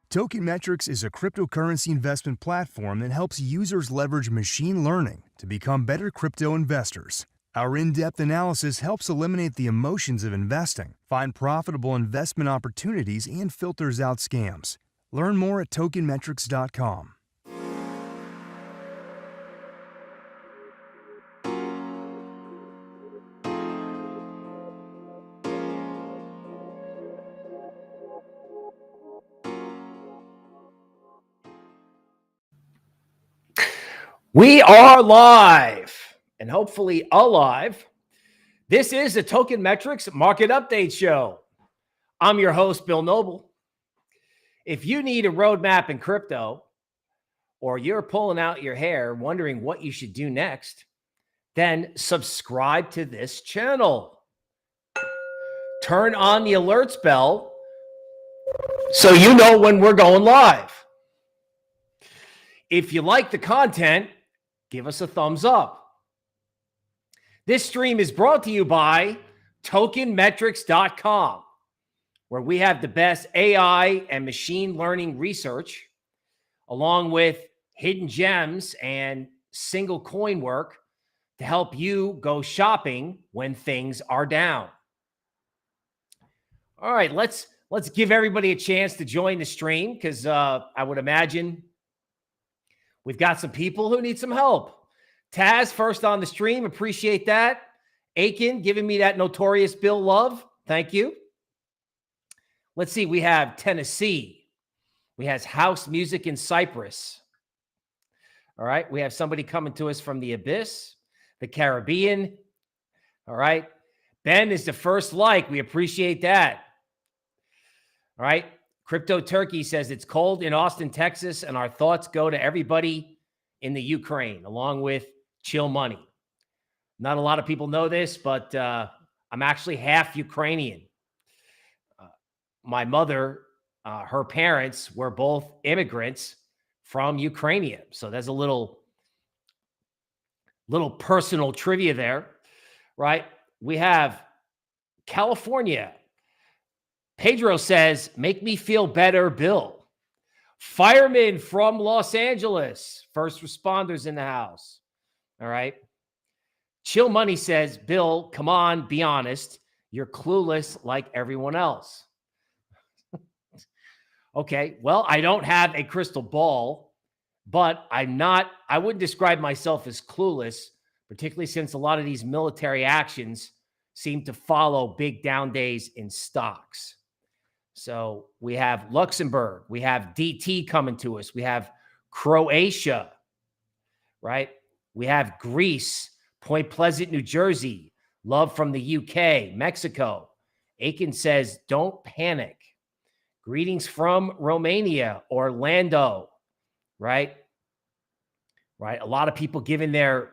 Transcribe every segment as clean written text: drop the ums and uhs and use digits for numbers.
Token Metrics is a cryptocurrency investment platform that helps users leverage machine learning to become better crypto investors. Our in-depth analysis helps eliminate the emotions of investing, find profitable investment opportunities, and filters out scams. Learn more at tokenmetrics.com. We are live and hopefully alive. This is the Token Metrics Market Update Show. I'm your host, Bill Noble. If you need a roadmap in crypto, or you're pulling out your hair wondering what you should do next, then subscribe to this channel. Turn on the alerts bell so you know when we're going live. If you like the content, give us a thumbs up. This stream is brought to you by tokenmetrics.com, where we have the best AI and machine learning research, along with hidden gems and single coin work to help you go shopping when things are down. All right, let's give everybody a chance to join the stream, because I would imagine we've got some people who need some help. Taz, first on the stream. Appreciate that. Aiken giving me that Notorious Bill love. Thank you. Let's see. We have Tennessee. We have house music in Cyprus. All right. We have somebody coming to us from the Abyss, the Caribbean. All right. Ben is the first like. We appreciate that. All right. Crypto Turkey says it's cold in Austin, Texas, and our thoughts go to everybody in the Ukraine, along with Chill Money. Not a lot of people know this, but I'm actually half Ukrainian. My mother, her parents were both immigrants from Ukraine. So there's a little personal trivia there, right? We have California. Pedro says, make me feel better, Bill. Firemen from Los Angeles. First responders in the house. All right. Chill Money says, Bill, come on, be honest. You're clueless like everyone else. Okay. Well, I don't have a crystal ball, but I wouldn't describe myself as clueless, particularly since a lot of these military actions seem to follow big down days in stocks. So we have Luxembourg, we have DT coming to us, we have Croatia, right? We have Greece, Point Pleasant, New Jersey, love from the UK, Mexico. Aiken says, don't panic. Greetings from Romania, Orlando, right? Right. A lot of people giving their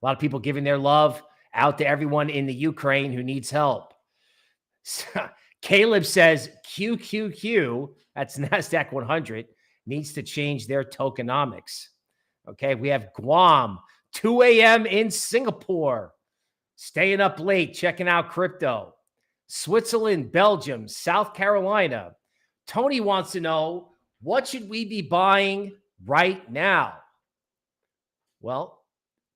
love out to everyone in the Ukraine who needs help. Caleb says QQQ, that's NASDAQ 100, needs to change their tokenomics. Okay, we have Guam, 2 a.m. in Singapore, staying up late, checking out crypto. Switzerland, Belgium, South Carolina. Tony wants to know, what should we be buying right now? Well,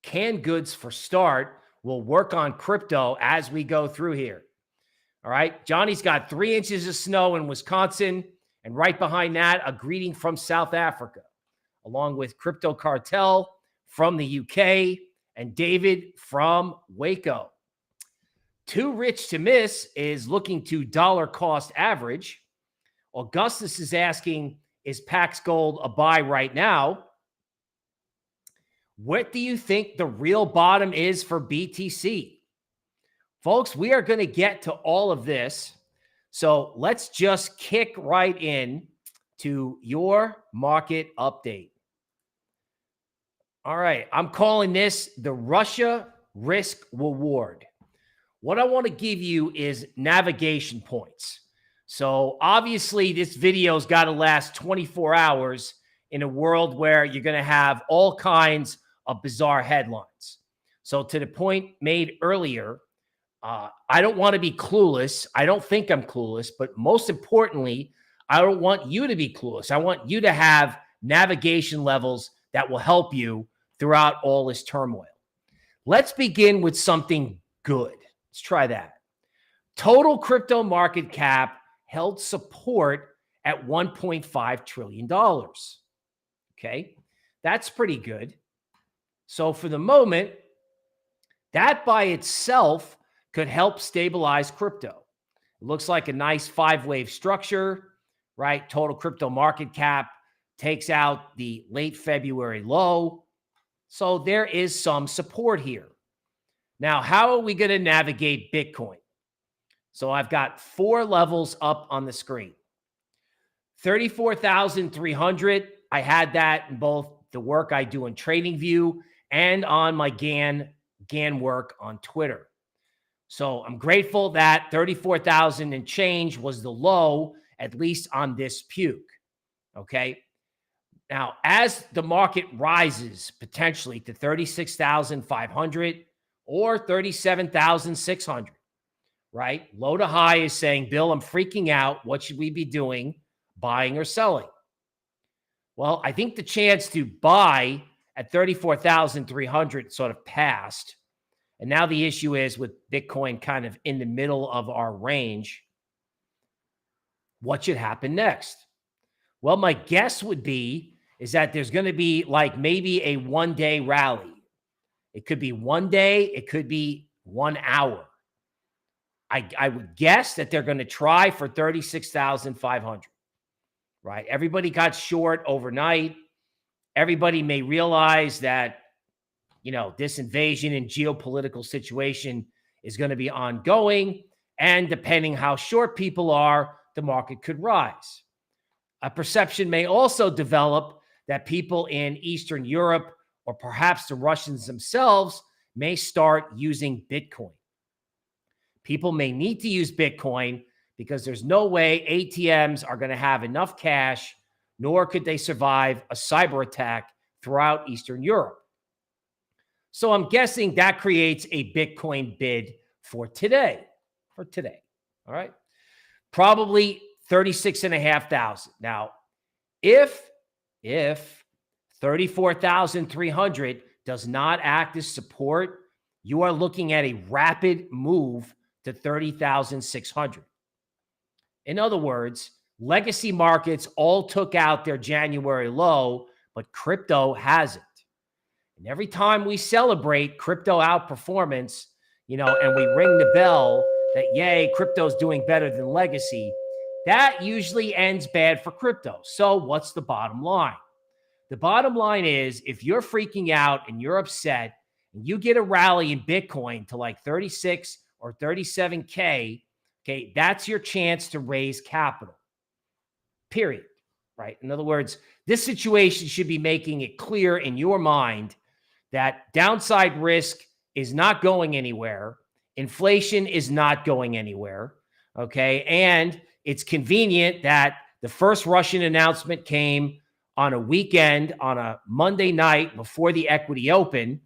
canned goods for start. We'll work on crypto as we go through here. All right. Johnny's got 3 inches of snow in Wisconsin. And right behind that, a greeting from South Africa, along with Crypto Cartel from the UK and David from Waco. Too Rich to Miss is looking to dollar cost average. Augustus is asking, is Pax Gold a buy right now? What do you think the real bottom is for BTC? Folks, we are going to get to all of this. So let's just kick right in to your market update. All right. I'm calling this the Russia risk reward. What I want to give you is navigation points. So obviously this video's got to last 24 hours in a world where you're going to have all kinds of bizarre headlines. So to the point made earlier, I don't want to be clueless. I don't think I'm clueless, but most importantly, I don't want you to be clueless. I want you to have navigation levels that will help you throughout all this turmoil. Let's begin with something good. Let's try that. Total crypto market cap held support at $1.5 trillion. Okay, that's pretty good. So for the moment, that by itself could help stabilize crypto. It looks like a nice 5-wave structure, right? Total crypto market cap takes out the late February low. So there is some support here. Now, how are we going to navigate Bitcoin? So I've got 4 levels up on the screen. 34,300. I had that in both the work I do in TradingView and on my GAN work on Twitter. So I'm grateful that 34,000 and change was the low, at least on this puke. Okay. Now, as the market rises potentially to 36,500 or 37,600, right? Low to high is saying, Bill, I'm freaking out. What should we be doing? Buying or selling? Well, I think the chance to buy at 34,300 sort of passed. And now the issue is with Bitcoin kind of in the middle of our range, what should happen next? Well, my guess would be is that there's going to be like maybe a 1-day rally. It could be 1 day. It could be 1 hour. I would guess that they're going to try for 36,500, right? Everybody got short overnight. Everybody may realize that, you know, this invasion and geopolitical situation is going to be ongoing. And depending how short people are, the market could rise. A perception may also develop that people in Eastern Europe or perhaps the Russians themselves may start using Bitcoin. People may need to use Bitcoin because there's no way ATMs are going to have enough cash, nor could they survive a cyber attack throughout Eastern Europe. So I'm guessing that creates a Bitcoin bid for today. All right. Probably 36,500. Now, if 34,300 does not act as support, you are looking at a rapid move to 30,600. In other words, legacy markets all took out their January low, but crypto hasn't. And every time we celebrate crypto outperformance, you know, and we ring the bell that, yay, crypto's doing better than legacy, that usually ends bad for crypto. So what's the bottom line? The bottom line is if you're freaking out and you're upset and you get a rally in Bitcoin to like 36 or 37K, okay, that's your chance to raise capital, period, right? In other words, this situation should be making it clear in your mind that downside risk is not going anywhere. Inflation is not going anywhere, okay? And it's convenient that the first Russian announcement came on a weekend, on a Monday night before the equity open,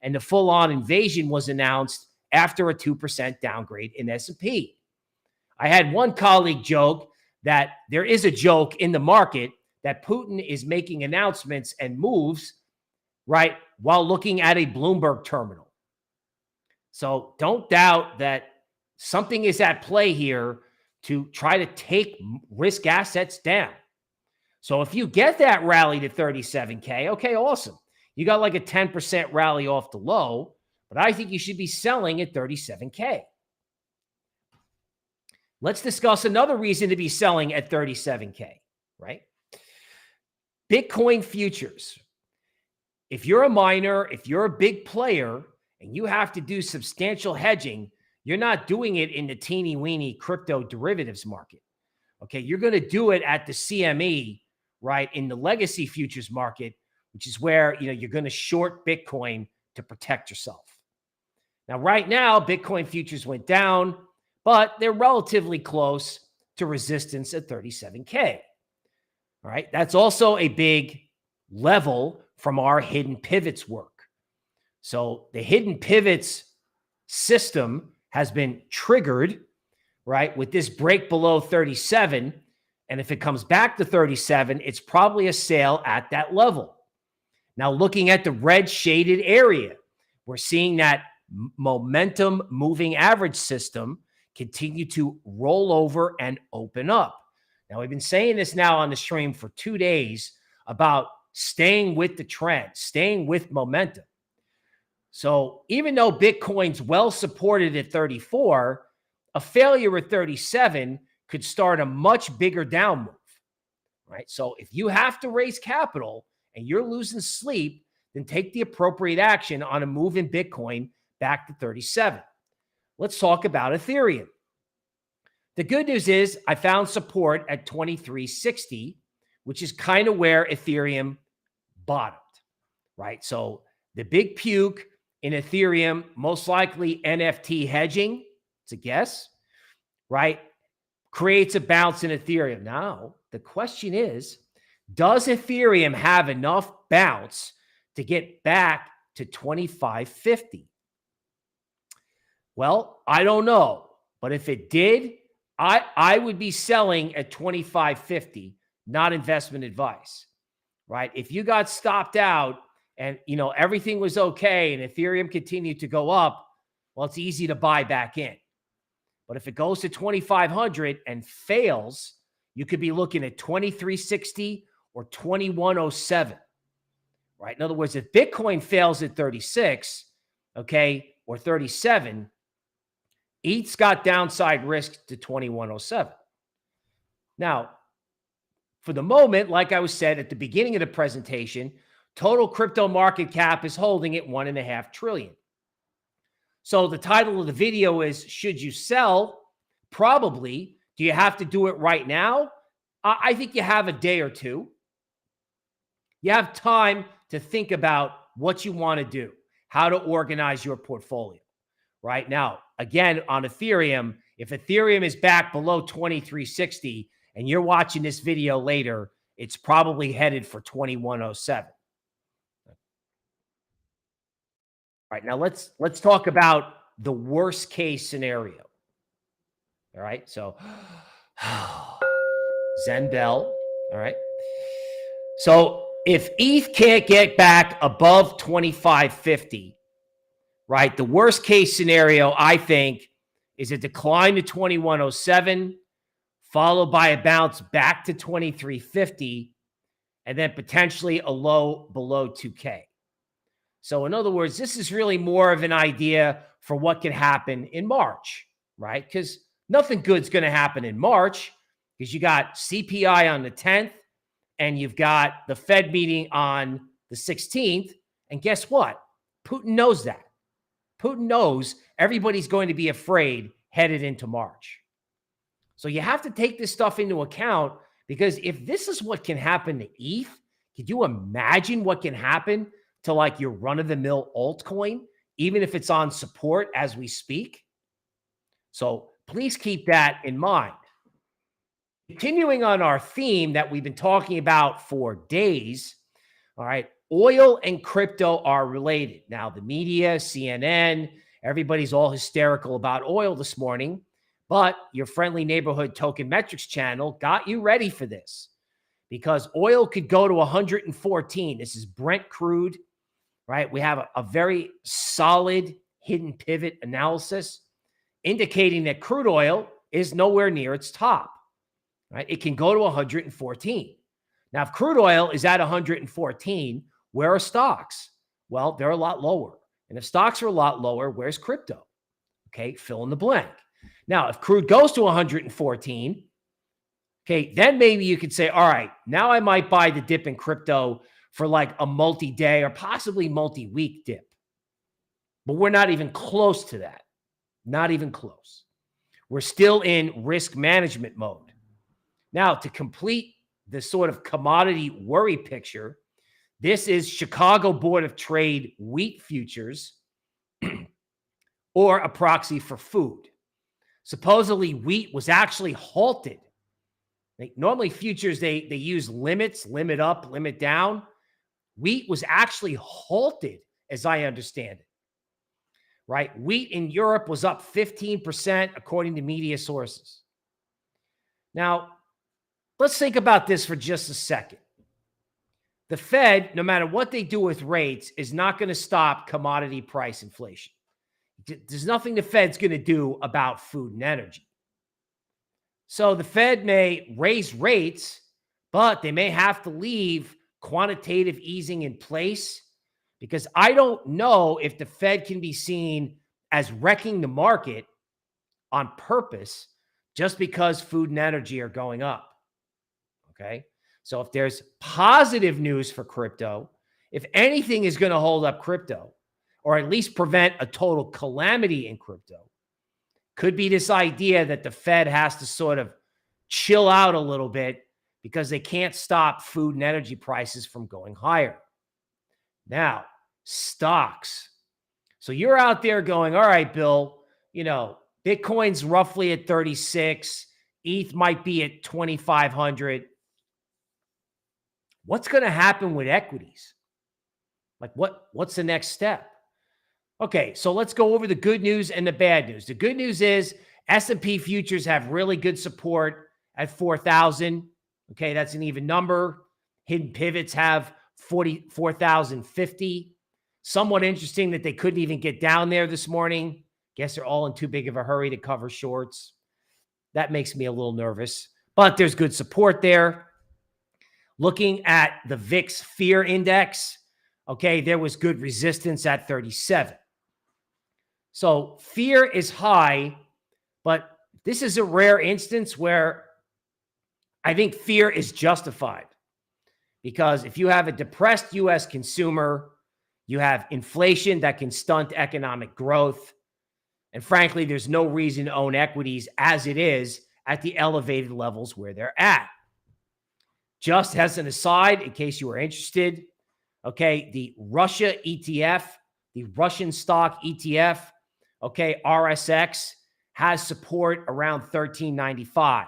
and the full-on invasion was announced after a 2% downgrade in S&P. I had one colleague joke that there is a joke in the market that Putin is making announcements and moves, right, while looking at a Bloomberg terminal. So don't doubt that something is at play here to try to take risk assets down. So if you get that rally to 37K, okay, awesome. You got like a 10% rally off the low, but I think you should be selling at 37K. Let's discuss another reason to be selling at 37K, right? Bitcoin futures. If you're a miner, if you're a big player, and you have to do substantial hedging, you're not doing it in the teeny-weeny crypto derivatives market. Okay, you're going to do it at the CME, right, in the legacy futures market, which is where, you know, you're going to short Bitcoin to protect yourself. Now, right now, Bitcoin futures went down, but they're relatively close to resistance at 37K. All right, that's also a big level from our hidden pivots work. So the hidden pivots system has been triggered, right, with this break below 37. And if it comes back to 37, it's probably a sale at that level. Now, looking at the red shaded area, we're seeing that momentum moving average system continue to roll over and open up. Now, we've been saying this now on the stream for 2 days about staying with the trend, staying with momentum. So even though Bitcoin's well supported at 34, a failure at 37 could start a much bigger down move, right? So if you have to raise capital and you're losing sleep, then take the appropriate action on a move in Bitcoin back to 37. Let's talk about Ethereum. The good news is I found support at 2360, which is kind of where Ethereum bottomed, right? So the big puke in Ethereum, most likely NFT hedging, it's a guess, right? Creates a bounce in Ethereum. Now, the question is, does Ethereum have enough bounce to get back to 2550? Well, I don't know. But if it did, I would be selling at 2550, not investment advice, right? If you got stopped out and, everything was okay and Ethereum continued to go up, well, it's easy to buy back in. But if it goes to 2,500 and fails, you could be looking at 2360 or 2107, right? In other words, if Bitcoin fails at 36, okay, or 37, ETH's got downside risk to 2107. Now, for the moment, like I was said at the beginning of the presentation, total crypto market cap is holding at 1.5 trillion. So the title of the video is, should you sell? Probably. Do you have to do it right now? I think you have a day or two. You have time to think about what you want to do, how to organize your portfolio. Right now, again, on Ethereum, if Ethereum is back below 2360 and you're watching this video later, it's probably headed for 2107. All right, now let's talk about the worst case scenario. All right, so Zen Bell. All right, so if ETH can't get back above 2550, right, the worst case scenario, I think, is a decline to 2107, followed by a bounce back to 2350, and then potentially a low below 2K. So in other words, this is really more of an idea for what could happen in March, right? Because nothing good's going to happen in March because you got CPI on the 10th and you've got the Fed meeting on the 16th. And guess what? Putin knows that. Putin knows everybody's going to be afraid headed into March. So you have to take this stuff into account because if this is what can happen to ETH, could you imagine what can happen to like your run-of-the-mill altcoin, even if it's on support as we speak? So please keep that in mind. Continuing on our theme that we've been talking about for days, all right, oil and crypto are related. Now, the media, CNN, everybody's all hysterical about oil this morning, but your friendly neighborhood Token Metrics channel got you ready for this because oil could go to 114. This is Brent crude, right? We have a very solid hidden pivot analysis indicating that crude oil is nowhere near its top, right? It can go to 114. Now, if crude oil is at 114, where are stocks? Well, they're a lot lower. And if stocks are a lot lower, where's crypto? Okay, fill in the blank. Now, if crude goes to 114, okay, then maybe you could say, all right, now I might buy the dip in crypto for like a multi-day or possibly multi-week dip. But we're not even close to that. Not even close. We're still in risk management mode. Now, to complete the sort of commodity worry picture, this is Chicago Board of Trade wheat futures or a proxy for food. Supposedly, wheat was actually halted. Normally, futures, they use limits, limit up, limit down. Wheat was actually halted, as I understand it, right? Wheat in Europe was up 15%, according to media sources. Now, let's think about this for just a second. The Fed, no matter what they do with rates, is not going to stop commodity price inflation. There's nothing the Fed's going to do about food and energy. So the Fed may raise rates, but they may have to leave quantitative easing in place, because I don't know if the Fed can be seen as wrecking the market on purpose just because food and energy are going up. Okay. So if there's positive news for crypto, if anything is going to hold up crypto, or at least prevent a total calamity in crypto, could be this idea that the Fed has to sort of chill out a little bit because they can't stop food and energy prices from going higher. Now, stocks. So you're out there going, all right, Bill, Bitcoin's roughly at 36. ETH might be at 2,500. What's going to happen with equities? Like what's the next step? Okay, so let's go over the good news and the bad news. The good news is S&P futures have really good support at 4,000. Okay, that's an even number. Hidden pivots have 44,050. Somewhat interesting that they couldn't even get down there this morning. Guess they're all in too big of a hurry to cover shorts. That makes me a little nervous, but there's good support there. Looking at the VIX fear index, okay, there was good resistance at 37. So fear is high, but this is a rare instance where I think fear is justified, because if you have a depressed U.S. consumer, you have inflation that can stunt economic growth. And frankly, there's no reason to own equities as it is at the elevated levels where they're at. Just as an aside, in case you were interested, okay, the Russia ETF, the Russian stock ETF, okay, RSX, has support around 1395.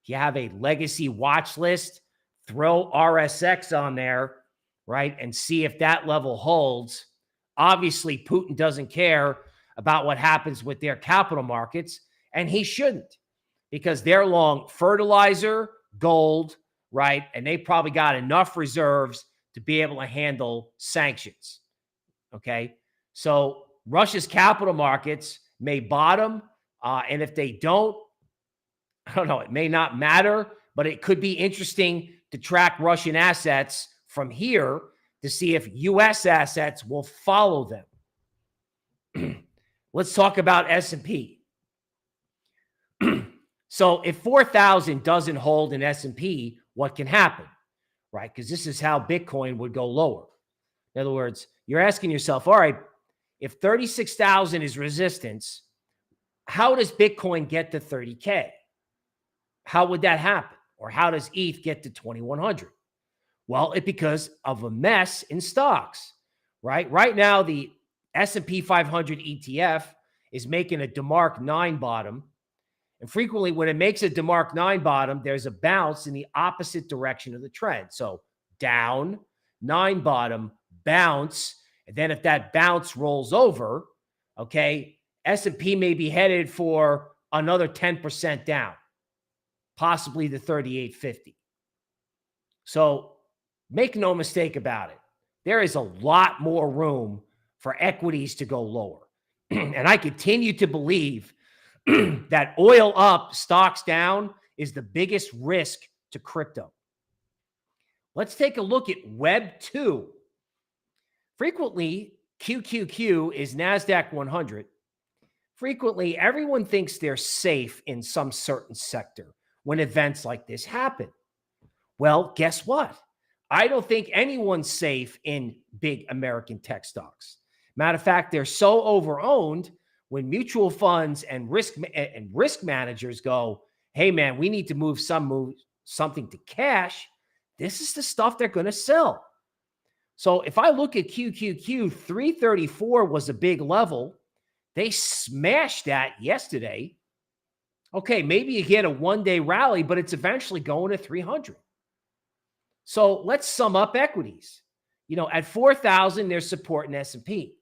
If you have a legacy watch list, throw RSX on there, right, and see if that level holds. Obviously, Putin doesn't care about what happens with their capital markets, and he shouldn't, because they're long fertilizer, gold, right, and they probably got enough reserves to be able to handle sanctions, okay? So Russia's capital markets may bottom, and if they don't, I don't know, it may not matter, but it could be interesting to track Russian assets from here to see if U.S. assets will follow them. Let's talk about S&P. So if 4,000 doesn't hold in S&P, what can happen, right? Because this is how Bitcoin would go lower. In other words, you're asking yourself, all right, if 36,000 is resistance, how does Bitcoin get to 30K? How would that happen? Or how does ETH get to 2,100? Well, it's because of a mess in stocks, right? Right now, the S&P 500 ETF is making a DeMark 9 bottom. And frequently, when it makes a DeMark 9 bottom, there's a bounce in the opposite direction of the trend. So down, 9 bottom, bounce. And then if that bounce rolls over, okay, S&P may be headed for another 10% down, possibly the 3850. So make no mistake about it. There is a lot more room for equities to go lower. And I continue to believe that oil up, stocks down is the biggest risk to crypto. Let's take a look at Web 2. Frequently, QQQ is NASDAQ 100. Frequently, everyone thinks they're safe in some certain sector when events like this happen. Well, guess what? I don't think anyone's safe in big American tech stocks. Matter of fact, they're so overowned. When mutual funds and risk managers go, hey, man, we need to move something to cash, this is the stuff they're going to sell. So if I look at QQQ, 334 was a big level. They smashed that yesterday. Okay, maybe you get a one-day rally, but it's eventually going to 300. So let's sum up equities. At 4,000, there's support in S&P.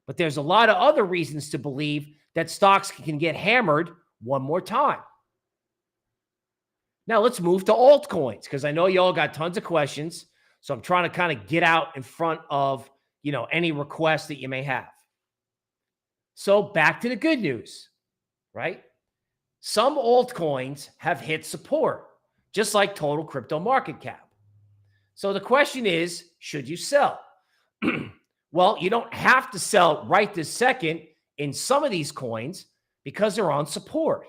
But there's a lot of other reasons to believe that stocks can get hammered one more time. Now let's move to altcoins, because I know y'all got tons of questions. So I'm trying to kind of get out in front of, any requests that you may have. So back to the good news, right? Some altcoins have hit support, just like total crypto market cap. So the question is, should you sell? Well, you don't have to sell right this second in some of these coins because they're on support,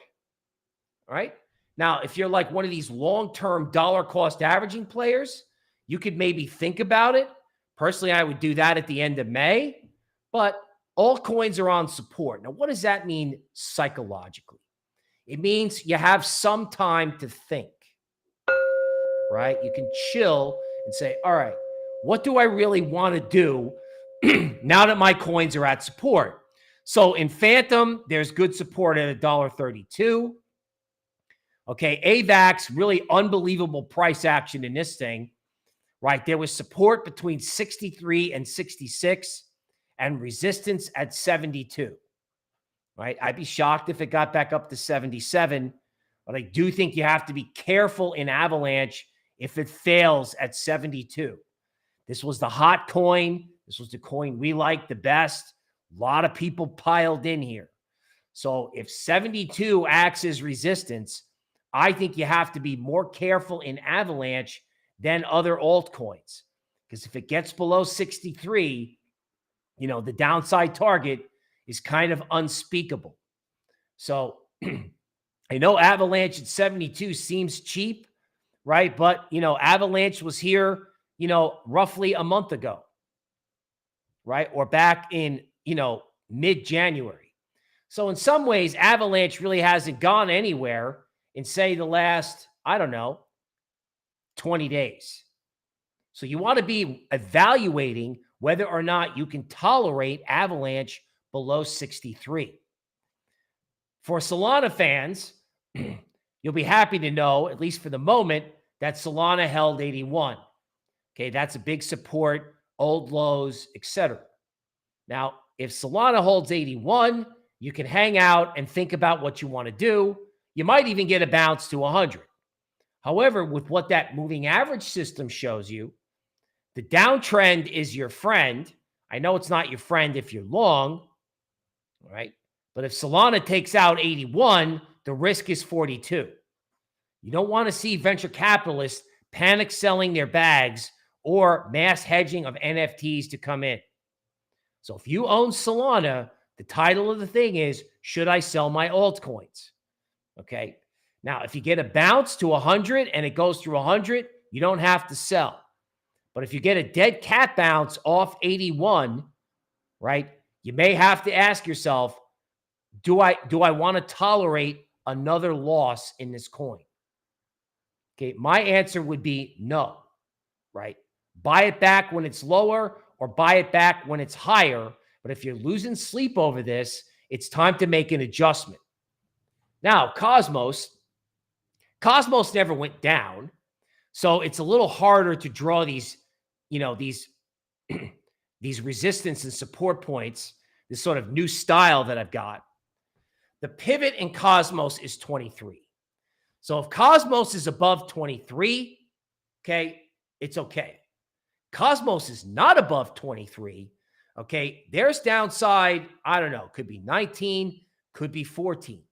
right? Now, if you're like one of these long-term dollar cost averaging players, you could maybe think about it. Personally, I would do that at the end of May, but altcoins are on support. Now, what does that mean psychologically? It means you have some time to think, right? You can chill and say, all right, what do I really want to do now that my coins are at support? So in Phantom, there's good support at $1.32. Okay, AVAX, really unbelievable price action in this thing, right? There was support between 63 and 66 and resistance at 72, right? I'd be shocked if it got back up to 77, but I do think you have to be careful in Avalanche if it fails at 72. This was the hot coin. This was the coin we liked the best. A lot of people piled in here. So if 72 acts as resistance, I think you have to be more careful in Avalanche than other altcoins. Because if it gets below 63, the downside target is kind of unspeakable. So I know Avalanche at 72 seems cheap, right? But, Avalanche was here, roughly a month ago, right? Or back in, mid-January. So in some ways, Avalanche really hasn't gone anywhere in, say, the last, 20 days. So you want to be evaluating whether or not you can tolerate Avalanche below 63. For Solana fans, you'll be happy to know, at least for the moment, that Solana held 81. Okay, that's a big support, old lows, etc. Now, if Solana holds 81, you can hang out and think about what you want to do. You might even get a bounce to 100. However, with what that moving average system shows you, the downtrend is your friend. I know it's not your friend if you're long, right? But if Solana takes out 81, the risk is 42. You don't want to see venture capitalists panic selling their bags or mass hedging of NFTs to come in. So if you own Solana, the title of the thing is, should I sell my altcoins? Okay. Now, if you get a bounce to 100 and it goes through 100, you don't have to sell. But if you get a dead cat bounce off 81, right, you may have to ask yourself, do I want to tolerate another loss in this coin? Okay, my answer would be no, right? Buy it back when it's lower or buy it back when it's higher. But if you're losing sleep over this, it's time to make an adjustment. Now, Cosmos never went down. So it's a little harder to draw these, these resistance and support points, this sort of new style that I've got. The pivot in Cosmos is 23. So if Cosmos is above 23, okay, it's okay. Cosmos is not above 23, okay, there's downside, could be 19, could be 14.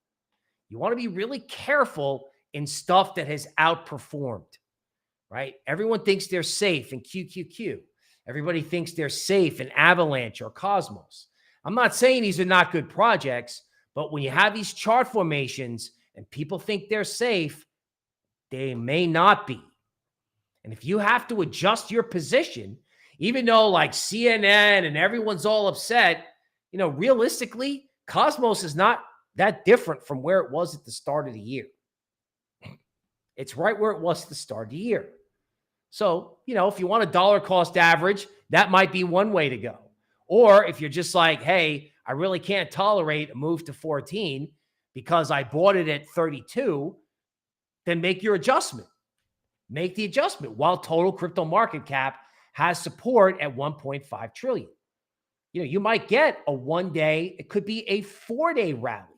You want to be really careful in stuff that has outperformed, right? Everyone thinks they're safe in QQQ. Everybody thinks they're safe in Avalanche or Cosmos. I'm not saying these are not good projects, but when you have these chart formations and people think they're safe, they may not be. And if you have to adjust your position, even though like CNN and everyone's all upset, realistically, Cosmos is not that different from where it was at the start of the year. It's right where it was at the start of the year. So, if you want a dollar cost average, that might be one way to go. Or if you're just like, hey, I really can't tolerate a move to 14 because I bought it at 32, then make your adjustment. Make the adjustment while total crypto market cap has support at 1.5 trillion. You might get a 1 day, it could be a 4 day rally.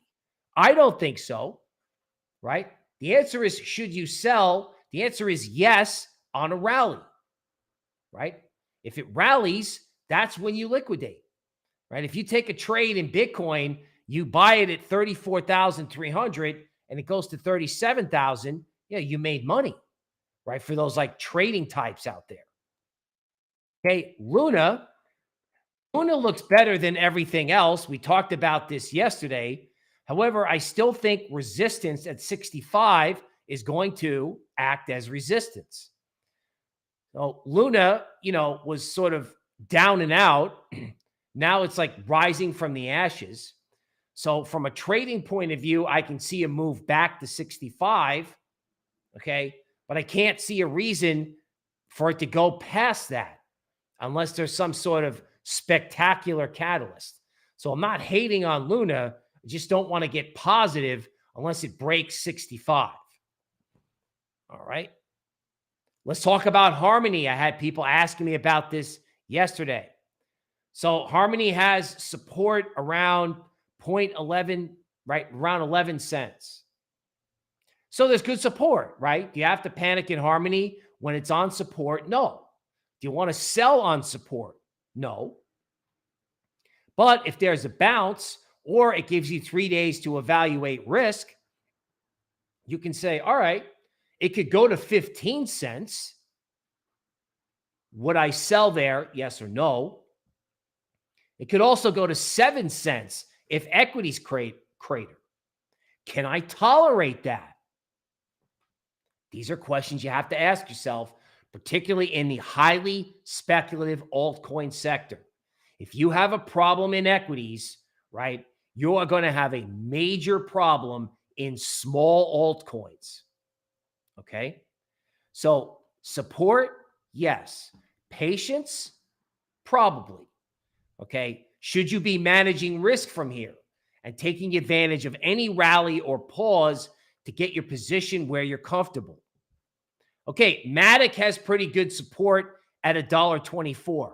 I don't think so, right? The answer is, should you sell? The answer is yes on a rally, right? If it rallies, that's when you liquidate, right? If you take a trade in Bitcoin, you buy it at 34,300 and it goes to 37,000, yeah, you made money, right? For those like trading types out there. Okay, Luna looks better than everything else. We talked about this yesterday. However, I still think resistance at 65 is going to act as resistance. So Luna, was sort of down and out. Now it's like rising from the ashes. So from a trading point of view, I can see a move back to 65. Okay. But I can't see a reason for it to go past that unless there's some sort of spectacular catalyst. So I'm not hating on Luna. I just don't want to get positive unless it breaks 65. All right. Let's talk about Harmony. I had people asking me about this yesterday. So Harmony has support around 0.11, right? Around 11 cents. So there's good support, right? Do you have to panic in Harmony when it's on support? No. Do you want to sell on support? No. But if there's a bounce or it gives you 3 days to evaluate risk, you can say, all right, it could go to 15 cents. Would I sell there? Yes or no. It could also go to 7 cents if equities crater. Can I tolerate that? These are questions you have to ask yourself, particularly in the highly speculative altcoin sector. If you have a problem in equities, right, you are going to have a major problem in small altcoins. Okay? So support, yes. Patience, probably. Okay? Should you be managing risk from here and taking advantage of any rally or pause to get your position where you're comfortable? Okay, Matic has pretty good support at $1.24.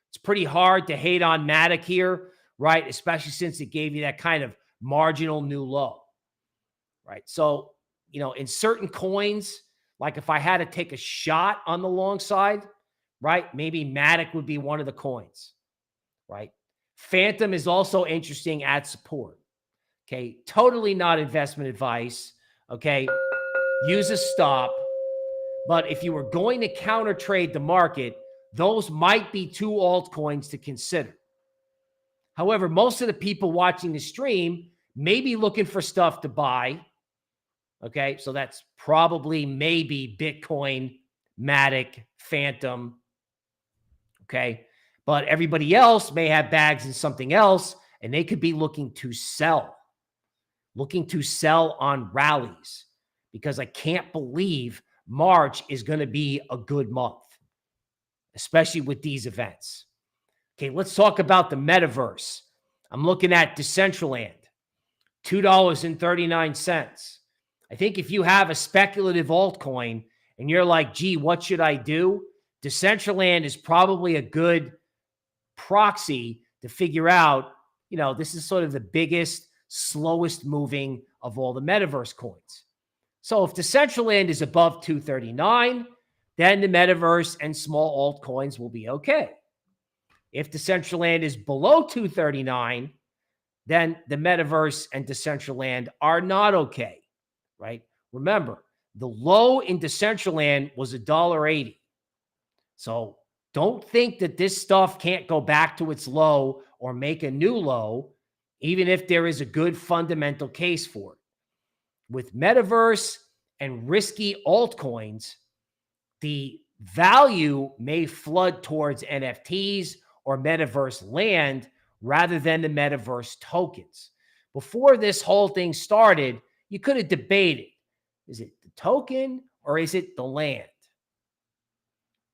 It's pretty hard to hate on Matic here, right? Especially since it gave you that kind of marginal new low, right? So, in certain coins, like if I had to take a shot on the long side, right? Maybe Matic would be one of the coins, right? Phantom is also interesting at support. Okay, totally not investment advice. Okay, use a stop. But if you were going to counter trade the market, those might be two altcoins to consider. However, most of the people watching the stream may be looking for stuff to buy. Okay, so that's probably maybe Bitcoin, Matic, Phantom. Okay, but everybody else may have bags in something else, and they could be looking to sell on rallies, because I can't believe March is going to be a good month, especially with these events. Okay, let's talk about the metaverse. I'm looking at Decentraland, $2.39. I think if you have a speculative altcoin and you're like, gee, what should I do? Decentraland is probably a good proxy to figure out, this is sort of the biggest, slowest moving of all the metaverse coins. So if Decentraland is above 239, then the metaverse and small altcoins will be okay. If Decentraland is below 239, then the metaverse and Decentraland are not okay, right? Remember, the low in Decentraland was $1.80. So don't think that this stuff can't go back to its low or make a new low, even if there is a good fundamental case for it. With metaverse and risky altcoins, the value may flood towards NFTs or metaverse land rather than the metaverse tokens. Before this whole thing started, you could have debated, is it the token or is it the land?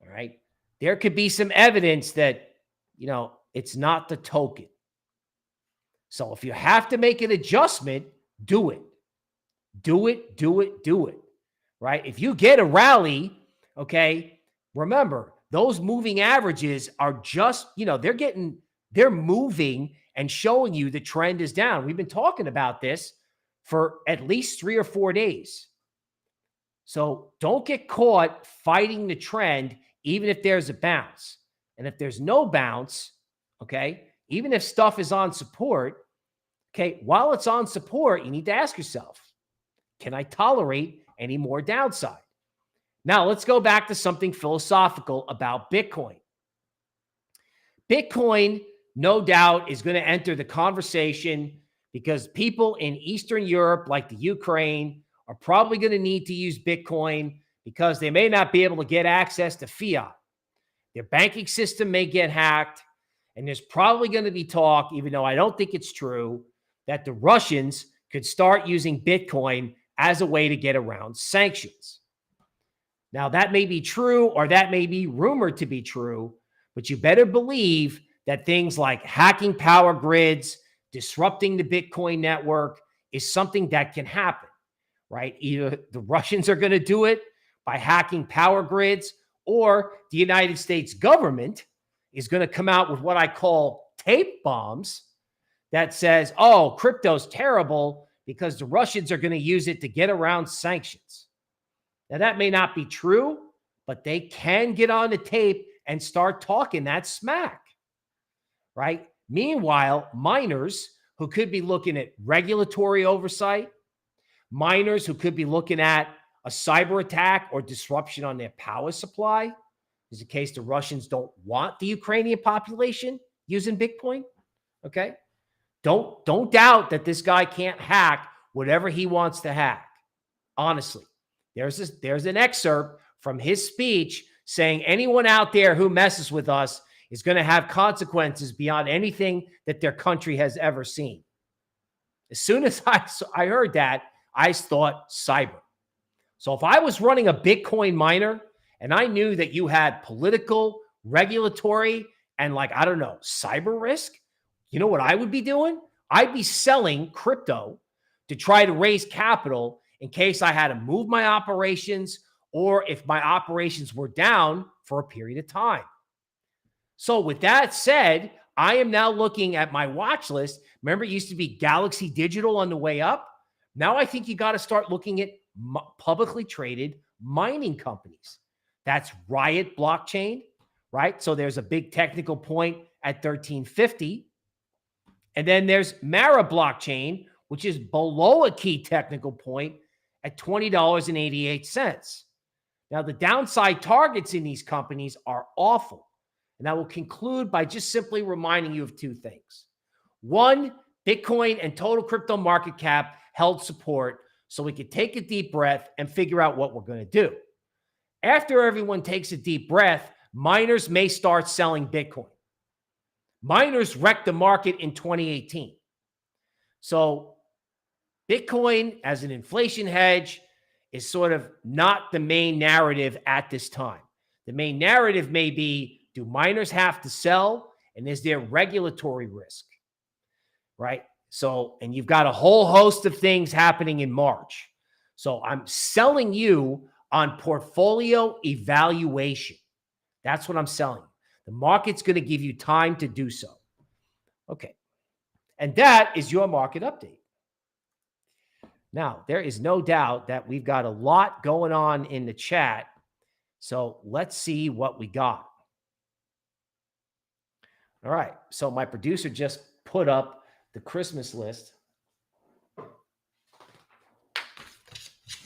All right. There could be some evidence that, it's not the token. So if you have to make an adjustment, do it. Do it. Right? If you get a rally, okay, remember, those moving averages are just, they're moving and showing you the trend is down. We've been talking about this for at least 3 or 4 days. So don't get caught fighting the trend, even if there's a bounce. And if there's no bounce, okay, even if stuff is on support, okay, while it's on support, you need to ask yourself, can I tolerate any more downside? Now, let's go back to something philosophical about Bitcoin. Bitcoin, no doubt, is going to enter the conversation because people in Eastern Europe, like the Ukraine, are probably going to need to use Bitcoin because they may not be able to get access to fiat. Their banking system may get hacked, and there's probably going to be talk, even though I don't think it's true, that the Russians could start using Bitcoin as a way to get around sanctions. Now, that may be true, or that may be rumored to be true, but you better believe that things like hacking power grids, disrupting the Bitcoin network is something that can happen, right? Either the Russians are going to do it by hacking power grids, or the United States government is going to come out with what I call tape bombs that says, oh, crypto's terrible because the Russians are going to use it to get around sanctions. Now, that may not be true, but they can get on the tape and start talking that smack, right? Meanwhile, miners who could be looking at regulatory oversight, miners who could be looking at a cyber attack or disruption on their power supply, is in case the Russians don't want the Ukrainian population using Bitcoin, okay? Don't doubt that this guy can't hack whatever he wants to hack. Honestly, there's an excerpt from his speech saying anyone out there who messes with us is going to have consequences beyond anything that their country has ever seen. As soon as I heard that, I thought cyber. So if I was running a Bitcoin miner and I knew that you had political, regulatory, and cyber risk, you know what I would be doing? I'd be selling crypto to try to raise capital in case I had to move my operations or if my operations were down for a period of time. So with that said, I am now looking at my watch list. Remember, it used to be Galaxy Digital on the way up. Now I think you got to start looking at publicly traded mining companies. That's Riot Blockchain, right? So there's a big technical point at 1350. And then there's Mara Blockchain, which is below a key technical point at $20.88. Now, the downside targets in these companies are awful. And I will conclude by just simply reminding you of two things. One, Bitcoin and total crypto market cap held support so we could take a deep breath and figure out what we're going to do. After everyone takes a deep breath, miners may start selling Bitcoin. Miners wrecked the market in 2018. So Bitcoin as an inflation hedge is sort of not the main narrative at this time. The main narrative may be, do miners have to sell? And is there regulatory risk? Right? So, and you've got a whole host of things happening in March. So I'm selling you on portfolio evaluation. That's what I'm selling. The market's going to give you time to do so. Okay. And that is your market update. Now, there is no doubt that we've got a lot going on in the chat. So let's see what we got. All right. So my producer just put up the Christmas list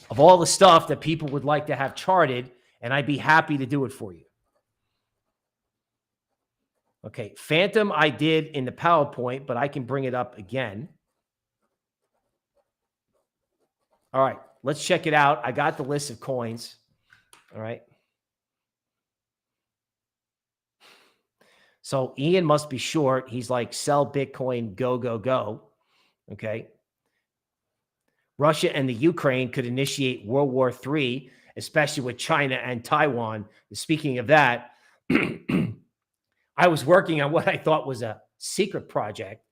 of all the stuff that people would like to have charted, and I'd be happy to do it for you. Okay, Phantom I did in the PowerPoint, but I can bring it up again. All right, let's check it out. I got the list of coins. All right. So Ian must be short. He's like, sell Bitcoin, go, go, go. Okay. Russia and the Ukraine could initiate World War III, especially with China and Taiwan. Speaking of that, I was working on what I thought was a secret project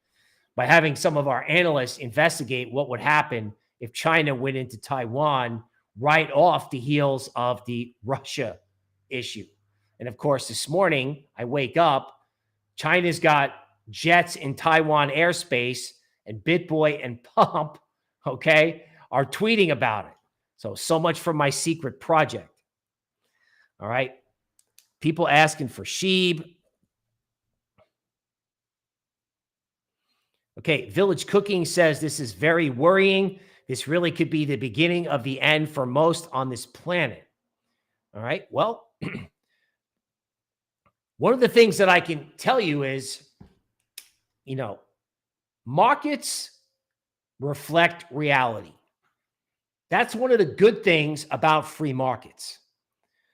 by having some of our analysts investigate what would happen if China went into Taiwan right off the heels of the Russia issue. And of course, this morning I wake up, China's got jets in Taiwan airspace, and BitBoy and Pump, okay, are tweeting about it. So much for my secret project. All right. People asking for Sheeb. Okay. Village Cooking says this is very worrying. This really could be the beginning of the end for most on this planet. All right. Well, one of the things that I can tell you is, markets reflect reality. That's one of the good things about free markets.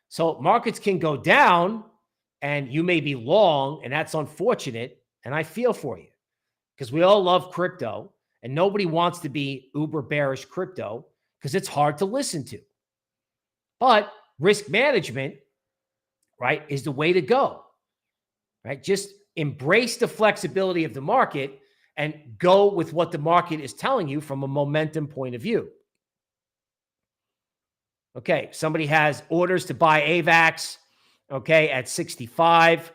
So markets can go down and you may be long, and that's unfortunate. And I feel for you because we all love crypto and nobody wants to be uber bearish crypto because it's hard to listen to. But risk management, right, is the way to go, right? Just embrace the flexibility of the market and go with what the market is telling you from a momentum point of view. Okay, somebody has orders to buy AVAX, okay, at 65.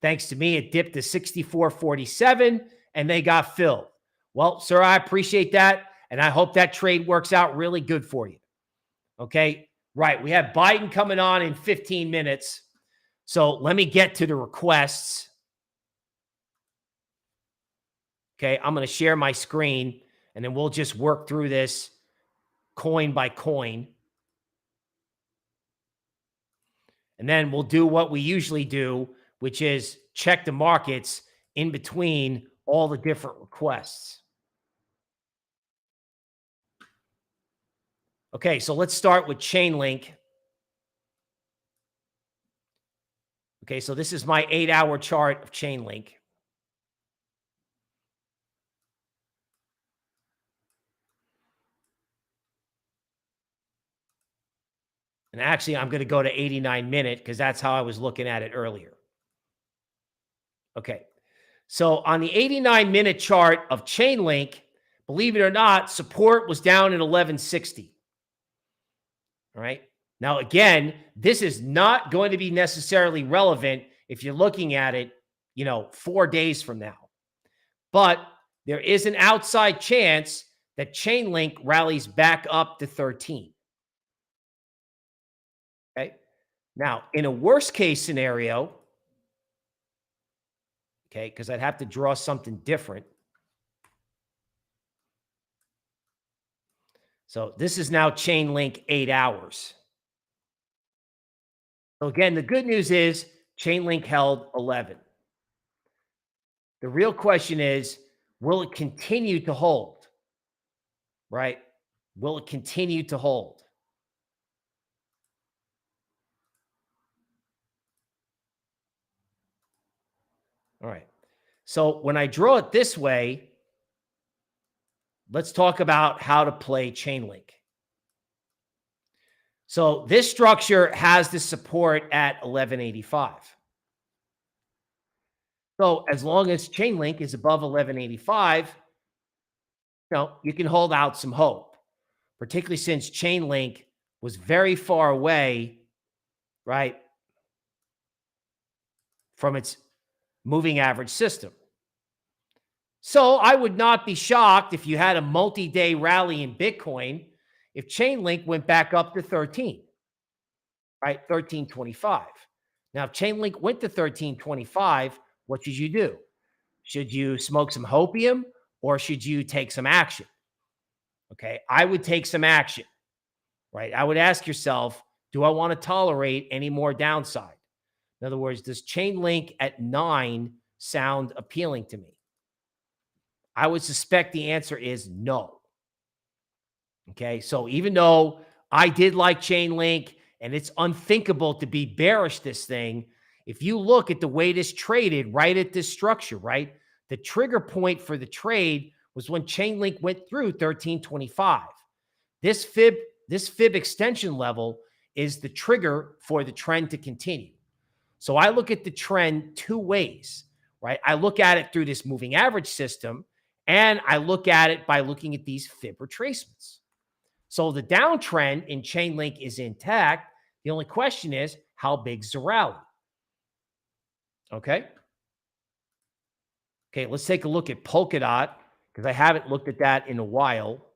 Thanks to me, it dipped to 64.47 and they got filled. Well, sir, I appreciate that. And I hope that trade works out really good for you. Okay, right. We have Biden coming on in 15 minutes. So let me get to the requests. Okay, I'm going to share my screen and then we'll just work through this coin by coin. And then we'll do what we usually do, which is check the markets in between all the different requests. Okay, so let's start with Chainlink. Okay, so this is my 8-hour chart of Chainlink. And actually, I'm going to go to 89-minute because that's how I was looking at it earlier. Okay, so on the 89-minute chart of Chainlink, believe it or not, support was down at 1160. All right. Now, again, this is not going to be necessarily relevant if you're looking at it, 4 days from now. But there is an outside chance that Chainlink rallies back up to 13. Okay. Now, in a worst case scenario, okay, because I'd have to draw something different. So this is now Chainlink 8 hours. So again, the good news is Chainlink held 11. The real question is, will it continue to hold? Right? Will it continue to hold? All right. So when I draw it this way, let's talk about how to play Chainlink. So this structure has the support at 1185. So as long as Chainlink is above 1185, you can hold out some hope, particularly since Chainlink was very far away, right, from its moving average system. So I would not be shocked if you had a multi-day rally in Bitcoin if Chainlink went back up to 13, right? 1325. Now, if Chainlink went to 1325, what should you do? Should you smoke some hopium or should you take some action? Okay, I would take some action, right? I would ask yourself, do I want to tolerate any more downside? In other words, does Chainlink at 9 sound appealing to me? I would suspect the answer is no. Okay, so even though I did like Chainlink and it's unthinkable to be bearish this thing, if you look at the way this traded right at this structure, right, the trigger point for the trade was when Chainlink went through 1325. This fib extension level is the trigger for the trend to continue. So I look at the trend two ways, right? I look at it through this moving average system, and I look at it by looking at these fib retracements. So the downtrend in Chainlink is intact. The only question is, how big is the rally? Okay. Okay, let's take a look at Polkadot because I haven't looked at that in a while.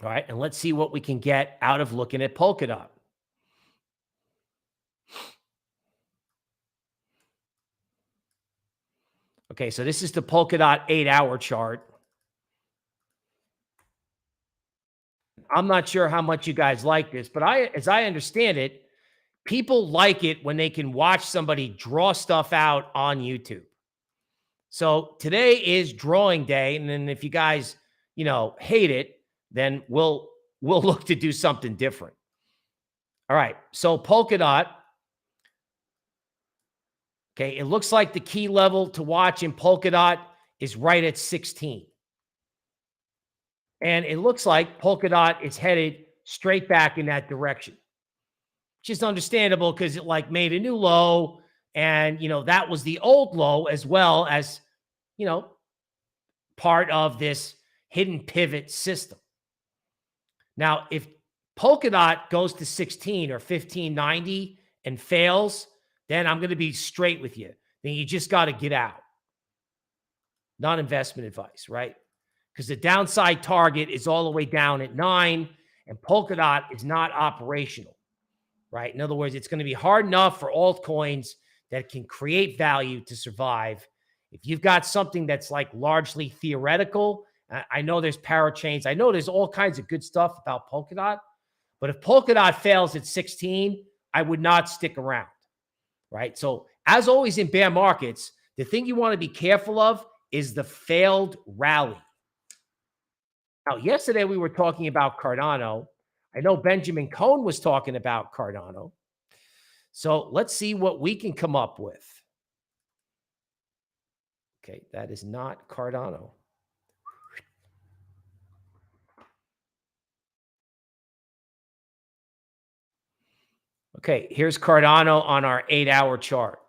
All right, and let's see what we can get out of looking at Polkadot. Okay, so this is the Polkadot 8-hour chart. I'm not sure how much you guys like this, but as I understand it, people like it when they can watch somebody draw stuff out on YouTube. So today is drawing day, and then if you guys, hate it, then we'll look to do something different. All right, so Polkadot. Okay, it looks like the key level to watch in Polkadot is right at 16. And it looks like Polkadot is headed straight back in that direction, which is understandable because it made a new low. And, that was the old low as well as, part of this hidden pivot system. Now, if Polkadot goes to 16 or 1590 and fails, then I'm going to be straight with you. Then you just got to get out. Not investment advice, right? Because the downside target is all the way down at 9, and Polkadot is not operational, right? In other words, it's going to be hard enough for altcoins that can create value to survive. If you've got something that's largely theoretical, I know there's parachains. I know there's all kinds of good stuff about Polkadot, but if Polkadot fails at 16, I would not stick around, right? So as always in bear markets, the thing you want to be careful of is the failed rally. Now, yesterday we were talking about Cardano. I know Benjamin Cohn was talking about Cardano. So let's see what we can come up with. Okay, that is not Cardano. Okay, here's Cardano on our 8-hour chart.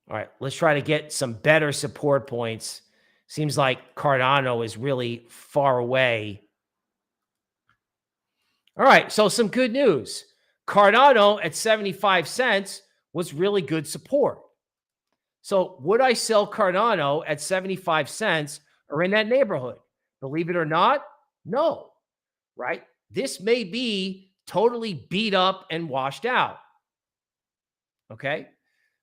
All right, let's try to get some better support points. Seems like Cardano is really far away. All right, so some good news. Cardano at 75 cents was really good support. So would I sell Cardano at 75 cents or in that neighborhood? Believe it or not, no, right? This may be totally beat up and washed out. Okay.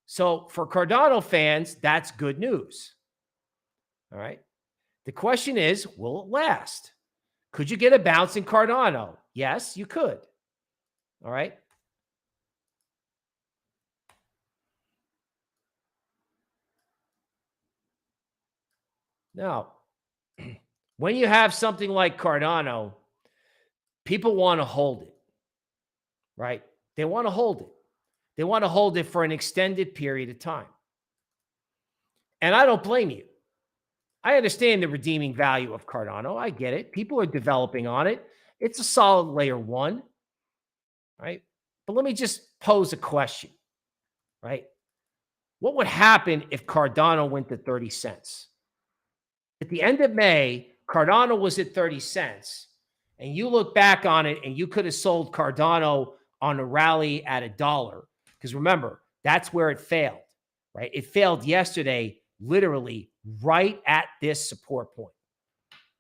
So for Cardano fans, that's good news. All right. The question is, will it last? Could you get a bounce in Cardano? Yes, you could. All right. Now, when you have something like Cardano, people want to hold it, right? They want to hold it. They want to hold it for an extended period of time. And I don't blame you. I understand the redeeming value of Cardano. I get it. People are developing on it. It's a solid layer 1, right? But let me just pose a question, right? What would happen if Cardano went to 30 cents? At the end of May, Cardano was at 30 cents, and you look back on it and you could have sold Cardano on a rally at $1. Because remember, that's where it failed, right? It failed yesterday, literally right at this support point.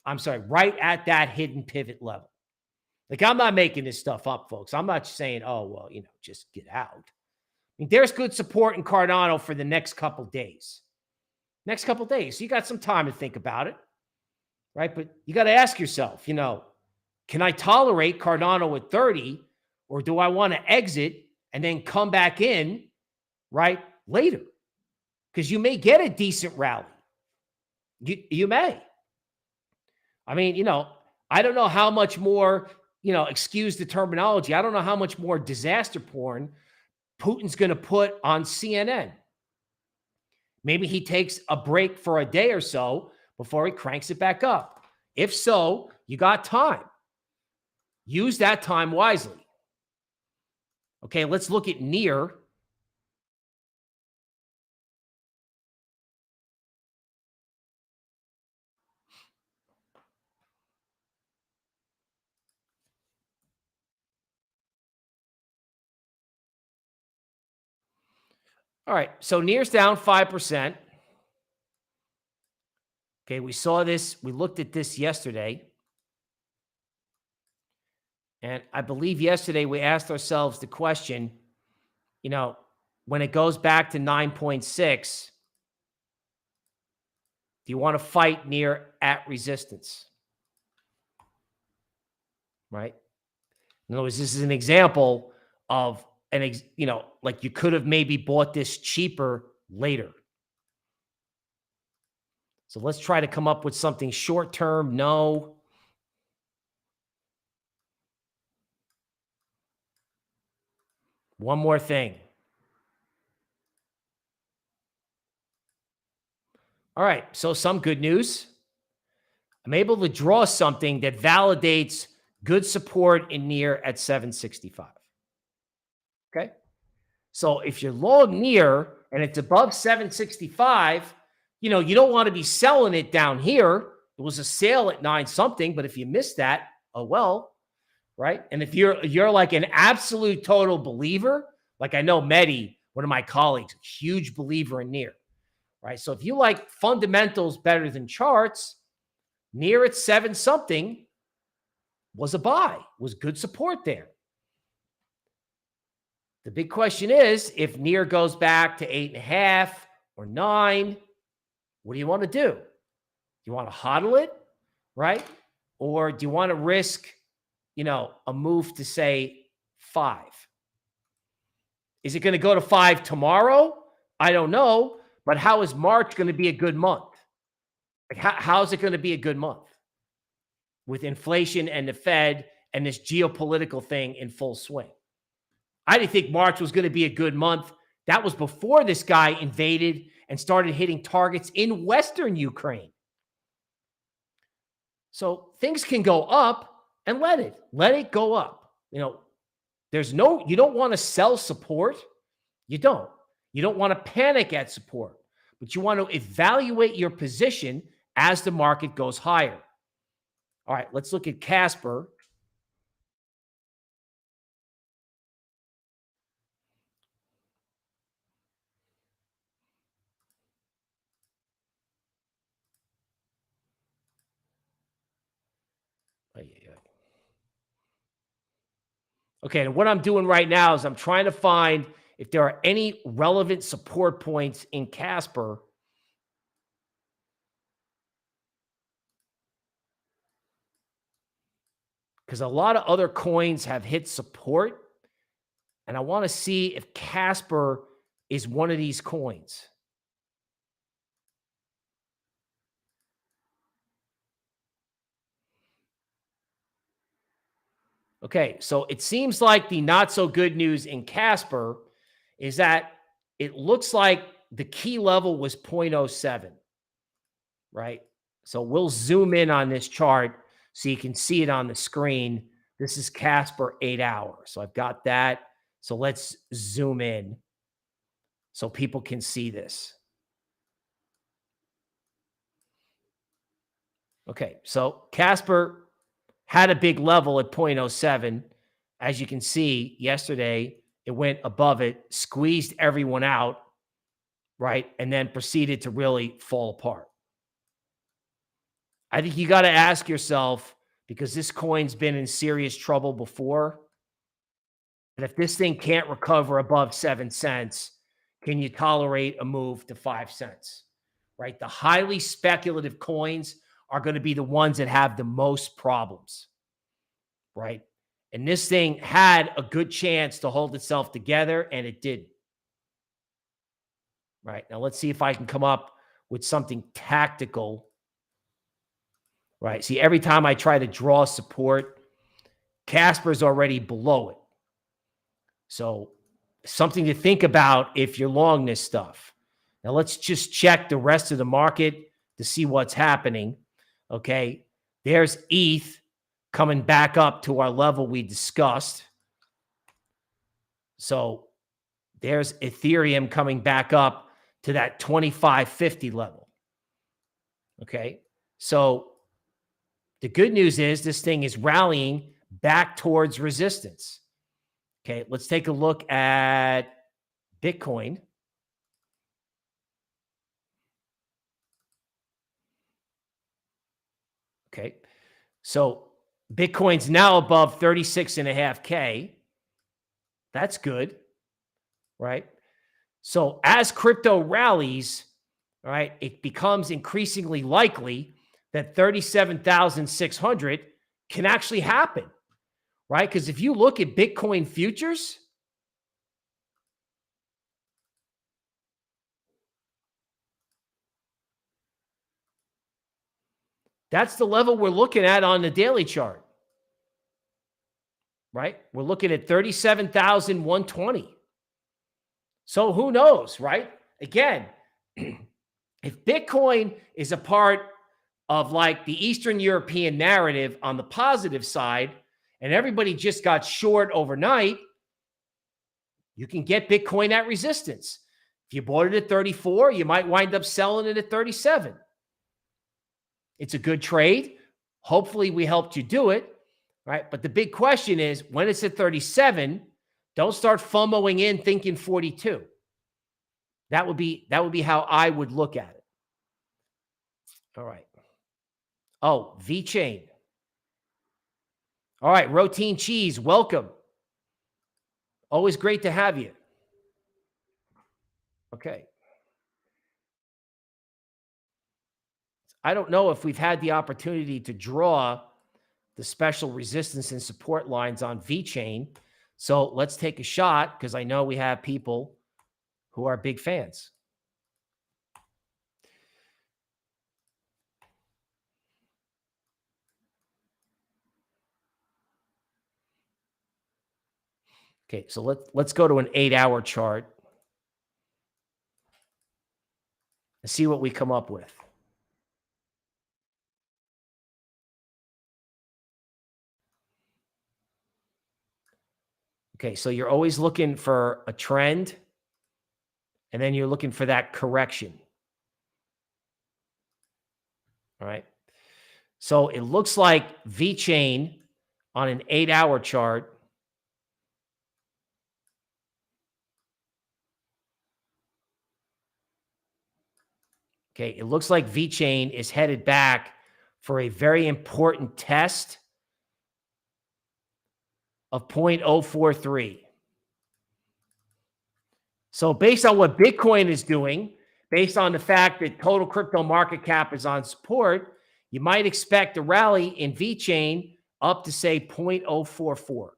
I'm sorry, right at that hidden pivot level. I'm not making this stuff up, folks. I'm not saying, oh, well, just get out. I mean, there's good support in Cardano for the next couple days. Next couple days. So you got some time to think about it, right? But you got to ask yourself, can I tolerate Cardano at 30, or do I want to exit and then come back in, right, later? Because you may get a decent rally. You may. I mean, I don't know how much more, excuse the terminology, I don't know how much more disaster porn Putin's going to put on CNN. Maybe he takes a break for a day or so before he cranks it back up. If so, you got time. Use that time wisely. Okay, let's look at near. All right. So near's down 5%. Okay. We saw this. We looked at this yesterday. And I believe yesterday we asked ourselves the question, when it goes back to 9.6, do you want to fight near at resistance? Right? In other words, this is an example of like you could have maybe bought this cheaper later. So let's try to come up with something short term. No. One more thing. All right. So some good news. I'm able to draw something that validates good support in near at 765. Okay. So if you're long near and it's above 765, you don't want to be selling it down here. It was a sale at 9 something, but if you missed that, oh well, right? And if you're like an absolute total believer, like I know Mehdi, one of my colleagues, a huge believer in near, right? So if you like fundamentals better than charts, near at 7 something was a buy, was good support there. The big question is, if near goes back to 8.5 or 9, what do you want to do? Do you want to hodl it, right? Or do you want to risk, a move to say 5? Is it going to go to 5 tomorrow? I don't know. But how is March going to be a good month? Like how is it going to be a good month with inflation and the Fed and this geopolitical thing in full swing? I didn't think March was going to be a good month. That was before this guy invaded and started hitting targets in Western Ukraine. So things can go up and let it go up. You don't want to sell support. You don't want to panic at support, but you want to evaluate your position as the market goes higher. All right, let's look at Casper. Okay, and what I'm doing right now is I'm trying to find if there are any relevant support points in Casper. Because a lot of other coins have hit support. And I want to see if Casper is one of these coins. Okay, so it seems like the not so good news in Casper is that it looks like the key level was 0.07, right? So we'll zoom in on this chart so you can see it on the screen. This is Casper 8 hours. So I've got that. So let's zoom in so people can see this. Okay, so Casper had a big level at 0.07. As you can see, yesterday, it went above it, squeezed everyone out, right? And then proceeded to really fall apart. I think you got to ask yourself, because this coin's been in serious trouble before, and if this thing can't recover above 7 cents, can you tolerate a move to 5 cents, right? The highly speculative coins are going to be the ones that have the most problems, right? And this thing had a good chance to hold itself together, and it didn't. Right, now let's see if I can come up with something tactical. Right, see, every time I try to draw support, Casper's already below it. So something to think about if you're long this stuff. Now let's just check the rest of the market to see what's happening. Okay, there's ETH coming back up to our level we discussed. So there's Ethereum coming back up to that 2550 level. Okay, so the good news is this thing is rallying back towards resistance. Okay, let's take a look at Bitcoin. Okay. So Bitcoin's now above 36.5K. That's good, right? So as crypto rallies, right, it becomes increasingly likely that 37,600 can actually happen, right? Because if you look at Bitcoin futures, that's the level we're looking at on the daily chart, right? We're looking at 37,120. So who knows, right? Again, if Bitcoin is a part of like the Eastern European narrative on the positive side, and everybody just got short overnight, you can get Bitcoin at resistance. If you bought it at 34, you might wind up selling it at 37. It's a good trade. Hopefully we helped you do it, right? But the big question is when it's at 37, don't start FOMOing in thinking 42. That would be how I would look at it. All right. Oh, VeChain. All right, Routine Cheese, welcome. Always great to have you. Okay. I don't know if we've had the opportunity to draw the special resistance and support lines on VeChain. So let's take a shot because I know we have people who are big fans. Okay, so let's go to an 8-hour chart and see what we come up with. Okay, so you're always looking for a trend, and then you're looking for that correction. All right. So it looks like VeChain on an 8-hour chart okay, it looks like VeChain is headed back for a very important test of 0.043. So based on what Bitcoin is doing, based on the fact that total crypto market cap is on support, you might expect a rally in VeChain up to say 0.044. All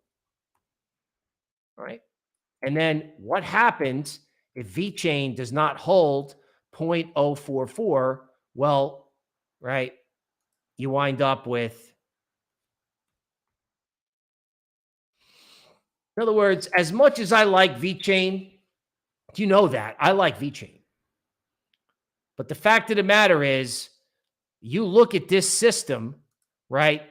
right. And then what happens if VeChain does not hold 0.044? Well, right, you wind up with, in other words, as much as I like VeChain, you know that I like VeChain. But the fact of the matter is, you look at this system, right?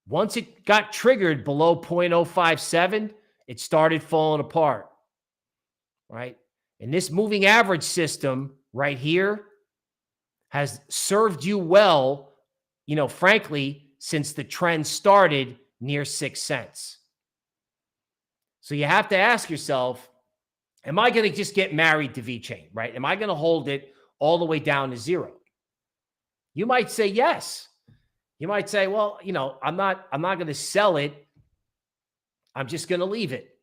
Once it got triggered below 0.057, it started falling apart, right? And this moving average system right here has served you well, frankly, since the trend started near 6 cents. So you have to ask yourself, am I going to just get married to VeChain, right? Am I going to hold it all the way down to zero? You might say yes. You might say, well, I'm not going to sell it. I'm just going to leave it.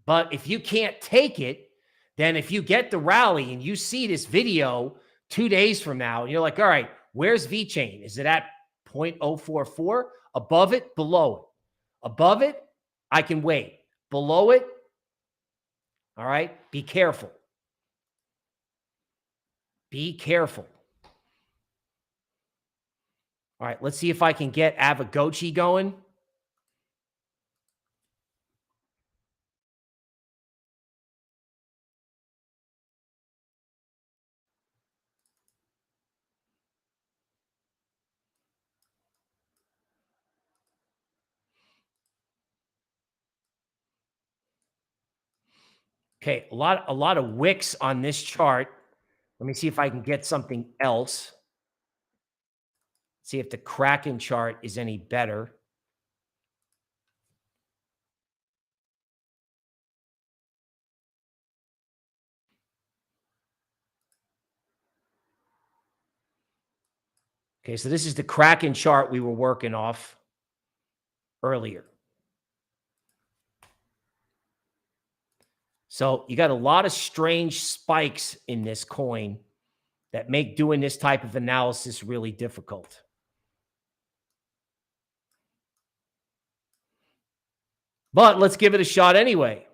But if you can't take it, then if you get the rally and you see this video 2 days from now, and you're like, all right, where's VeChain? Is it at 0.044? Above it, below it. Above it, I can wait. Below it, all right, be careful. Be careful. All right, let's see if I can get Avagochi going. Okay, a lot of wicks on this chart. Let me see if I can get something else. See if the Kraken chart is any better. Okay, so this is the Kraken chart we were working off earlier. So you got a lot of strange spikes in this coin that make doing this type of analysis really difficult. But let's give it a shot anyway.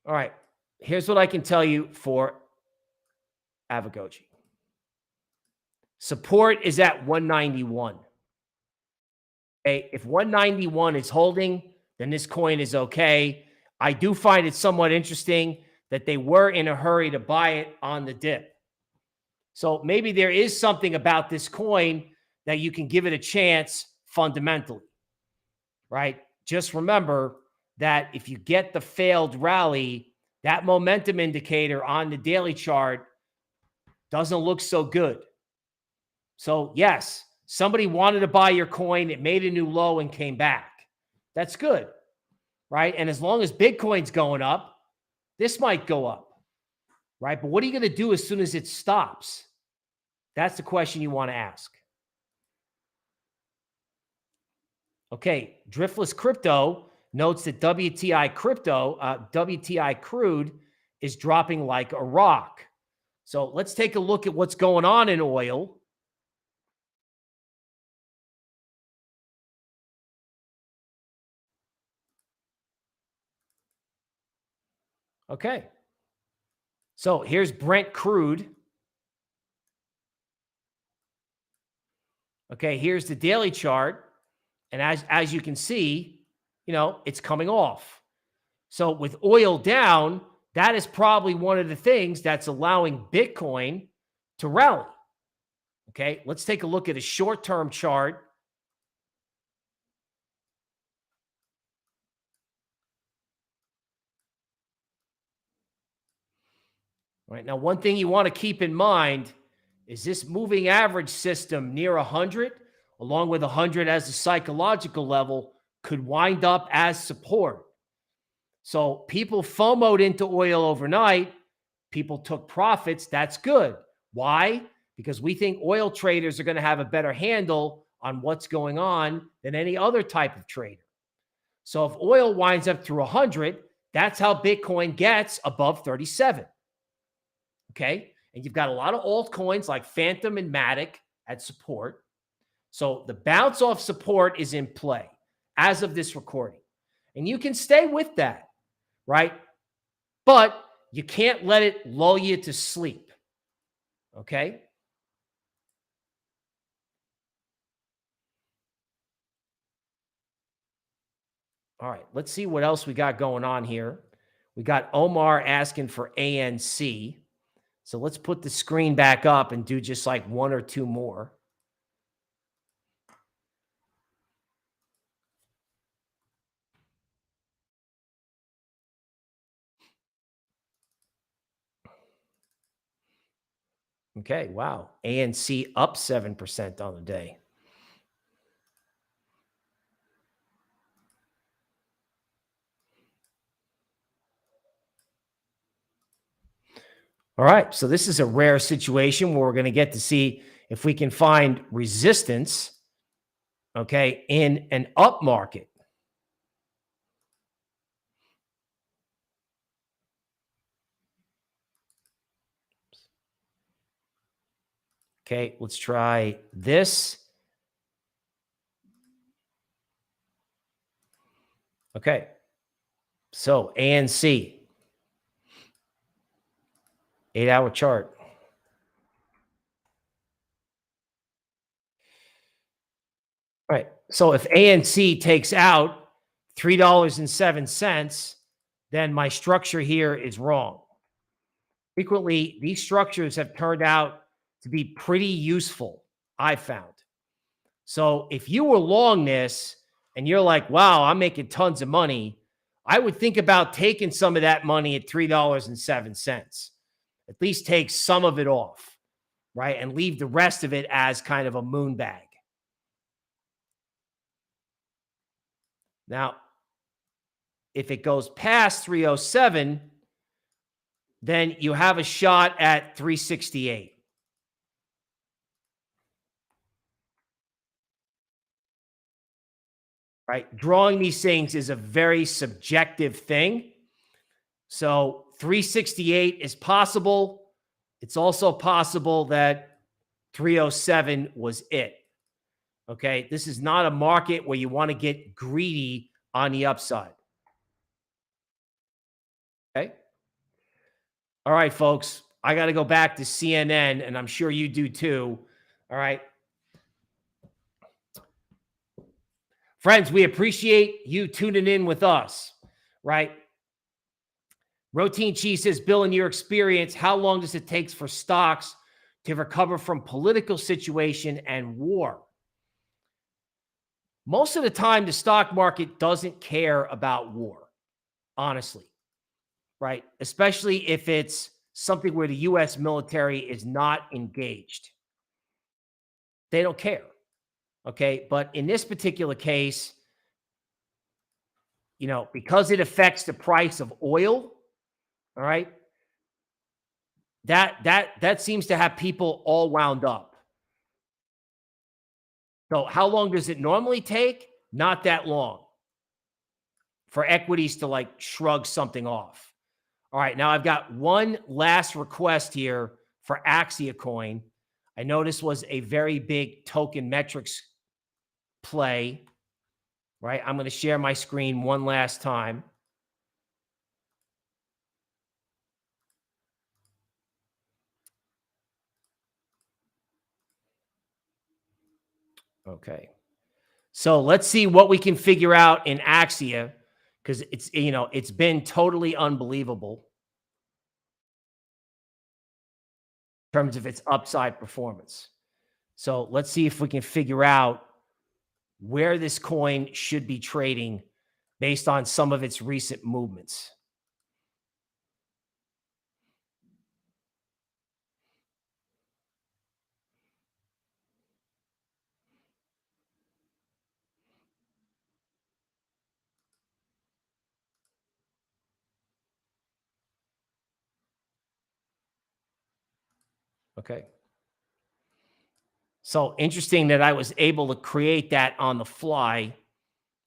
All right, here's what I can tell you for Avagochi. Support is at 191. Okay, if 191 is holding, then this coin is okay. I do find it somewhat interesting that they were in a hurry to buy it on the dip. So maybe there is something about this coin that you can give it a chance fundamentally, right? Just remember that if you get the failed rally, that momentum indicator on the daily chart doesn't look so good. So yes, somebody wanted to buy your coin. It made a new low and came back. That's good, right? And as long as Bitcoin's going up, this might go up, right? But what are you going to do as soon as it stops? That's the question you want to ask. Okay, Driftless Crypto notes that WTI crude is dropping like a rock. So let's take a look at what's going on in oil. Okay. So here's Brent crude. Okay, here's the daily chart. And as you can see, you know, it's coming off. So with oil down, that is probably one of the things that's allowing Bitcoin to rally. Okay, let's take a look at a short-term chart. All right, now one thing you want to keep in mind is this moving average system near 100, along with 100 as a psychological level, could wind up as support. So people FOMO'd into oil overnight. People took profits. That's good. Why? Because we think oil traders are going to have a better handle on what's going on than any other type of trader. So if oil winds up through 100, that's how Bitcoin gets above 37. Okay? And you've got a lot of altcoins like Phantom and Matic at support. So the bounce off support is in play as of this recording. And you can stay with that, right? But you can't let it lull you to sleep. Okay? All right, let's see what else we got going on here. We got Omar asking for ANC. So let's put the screen back up and do just like one or two more. Okay, wow. ANC up 7% on the day. All right, so this is a rare situation where we're going to get to see if we can find resistance, okay, in an up market. Okay, let's try this. Okay, so ANC, 8-hour chart. All right, so if ANC takes out $3.07, then my structure here is wrong. Frequently, these structures have turned out to be pretty useful, I found. So if you were long this and you're like, wow, I'm making tons of money, I would think about taking some of that money at $3.07. At least take some of it off, right? And leave the rest of it as kind of a moon bag. Now, if it goes past 307, then you have a shot at 368. Right? Drawing these things is a very subjective thing. So 368 is possible. It's also possible that 307 was it. Okay. This is not a market where you want to get greedy on the upside. Okay. All right, folks. I got to go back to CNN, and I'm sure you do too. All right. Friends, we appreciate you tuning in with us, right? Routine Cheese says, Bill, in your experience, how long does it take for stocks to recover from political situation and war? Most of the time, the stock market doesn't care about war, honestly, right? Especially if it's something where the U.S. military is not engaged. They don't care, okay? But in this particular case, you know, because it affects the price of oil, all right, that seems to have people all wound up. So how long does it normally take? Not that long for equities to like shrug something off. All right, now I've got one last request here for Axia Coin. I know this was a very big token metrics play, right? I'm going to share my screen one last time. Okay. So let's see what we can figure out in Axia, because it's, you know, it's been totally unbelievable in terms of its upside performance. So let's see if we can figure out where this coin should be trading based on some of its recent movements. Okay. So interesting that I was able to create that on the fly.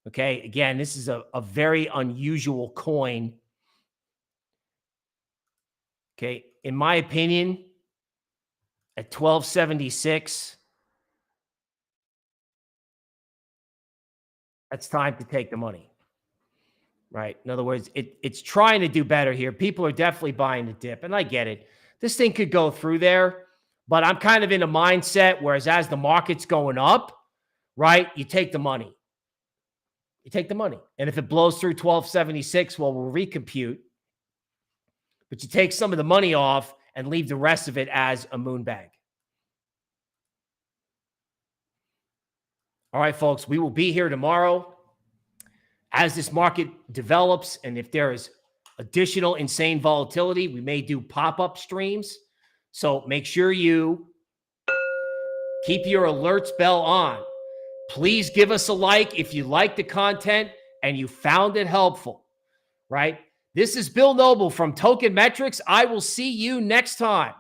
Okay. Again, this is a very unusual coin. Okay. In my opinion, at 1276, that's time to take the money. Right. In other words, it's trying to do better here. People are definitely buying the dip, and I get it. This thing could go through there, but I'm kind of in a mindset, whereas as the market's going up, right, you take the money. You take the money. And if it blows through 1276, well, we'll recompute. But you take some of the money off and leave the rest of it as a moon bag. All right, folks, we will be here tomorrow as this market develops. And if there is additional insane volatility, we may do pop-up streams. So make sure you keep your alerts bell on. Please give us a like if you like the content and you found it helpful, right? This is Bill Noble from Token Metrics. I will see you next time.